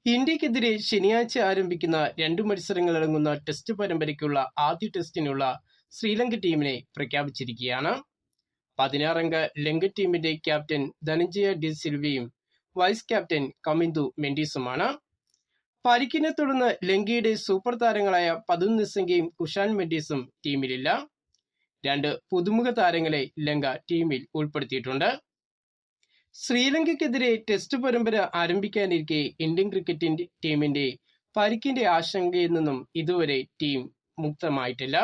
ഇന്ത്യക്കെതിരെ ശനിയാഴ്ച ആരംഭിക്കുന്ന 2 മത്സരങ്ങളടങ്ങുന്ന ടെസ്റ്റ് പരമ്പരയ്ക്കുള്ള ആദ്യ ടെസ്റ്റിനുള്ള ശ്രീലങ്ക ടീമിനെ പ്രഖ്യാപിച്ചിരിക്കുകയാണ്. 16-അംഗ ലങ്ക ടീമിന്റെ ക്യാപ്റ്റൻ ധനഞ്ജയ ഡി സിൽവയും വൈസ് ക്യാപ്റ്റൻ കമിന്ദു മെൻഡിസുമാണ്. പരിക്കിനെ തുടർന്ന് ലങ്കയുടെ സൂപ്പർ താരങ്ങളായ പതും നിസംഗയും കുഷാൻ മെൻഡിസും ടീമിലില്ല. 2 പുതുമുഖ താരങ്ങളെ ലങ്ക ടീമിൽ ഉൾപ്പെടുത്തിയിട്ടുണ്ട്. ശ്രീലങ്കയ്ക്കെതിരെ ടെസ്റ്റ് പരമ്പര ആരംഭിക്കാനിരിക്കെ ഇന്ത്യൻ ക്രിക്കറ്റ് ടീമിന്റെ പരിക്കിന്റെ ആശങ്കയിൽ നിന്നും ഇതുവരെ ടീം മുക്തമായിട്ടില്ല.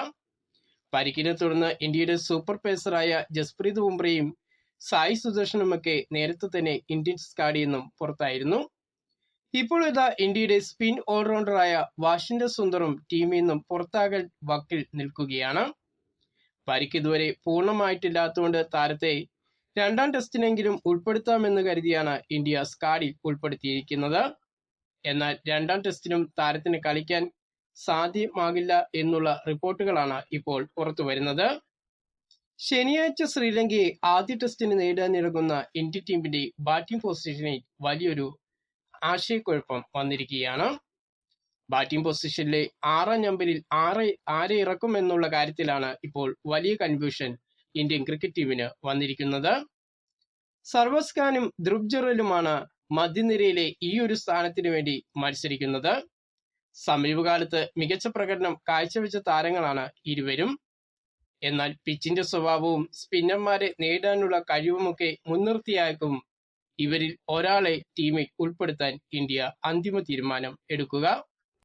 പരിക്കിനെ തുടർന്ന് ഇന്ത്യയുടെ സൂപ്പർ പേസറായ ജസ്പ്രീത് ബുംറയും സായി സുദർശനുമൊക്കെ നേരത്തെ തന്നെ ഇന്ത്യൻ സ്ക്വാഡിൽ നിന്നും പുറത്തായിരുന്നു. ഇപ്പോൾ ഇതാ ഇന്ത്യയുടെ സ്പിൻ ഓൾറൗണ്ടറായ വാഷിംഗ്ടൺ സുന്ദറും ടീമിൽ നിന്നും പുറത്താകൽ വക്കിൽ നിൽക്കുകയാണ്. പരിക്ക് ഇതുവരെ പൂർണ്ണമായിട്ടില്ലാത്തതുകൊണ്ട് താരത്തെ 2-ാം ടെസ്റ്റിനെങ്കിലും ഉൾപ്പെടുത്താമെന്ന് കരുതിയാണ് ഇന്ത്യ സ്ക്വാഡിൽ ഉൾപ്പെടുത്തിയിരിക്കുന്നത്. എന്നാൽ 2-ാം ടെസ്റ്റിനും താരത്തിന് കളിക്കാൻ സാധ്യമാകില്ല എന്നുള്ള റിപ്പോർട്ടുകളാണ് ഇപ്പോൾ പുറത്തു വരുന്നത്. ശനിയാഴ്ച ശ്രീലങ്കയെ ആദ്യ ടെസ്റ്റിന് നേരിടാനിറങ്ങുന്ന ഇന്ത്യൻ ടീമിന്റെ ബാറ്റിംഗ് പൊസിഷനിൽ വലിയൊരു ആശയക്കുഴപ്പം വന്നിരിക്കുകയാണ്. ബാറ്റിംഗ് പൊസിഷനിലെ 6-ാം നമ്പറിൽ ആരെ ഇറക്കും എന്നുള്ള കാര്യത്തിലാണ് ഇപ്പോൾ വലിയ കൺഫ്യൂഷൻ ഇന്ത്യൻ ക്രിക്കറ്റ് ടീമിന് വന്നിരിക്കുന്നത്. സർവസ് ഖാനും ധ്രുവ് ജുറലുമാണ് മധ്യനിരയിലെ ഈ ഒരു സ്ഥാനത്തിന് വേണ്ടി മത്സരിക്കുന്നത്. സമീപകാലത്ത് മികച്ച പ്രകടനം കാഴ്ചവെച്ച താരങ്ങളാണ് ഇരുവരും. എന്നാൽ പിച്ചിന്റെ സ്വഭാവവും സ്പിന്നർമാരെ നേരിടാനുള്ള കഴിവുമൊക്കെ മുൻനിർത്തിയാകും ഇവരിൽ ഒരാളെ ടീമിൽ ഉൾപ്പെടുത്താൻ ഇന്ത്യ അന്തിമ തീരുമാനം എടുക്കുക.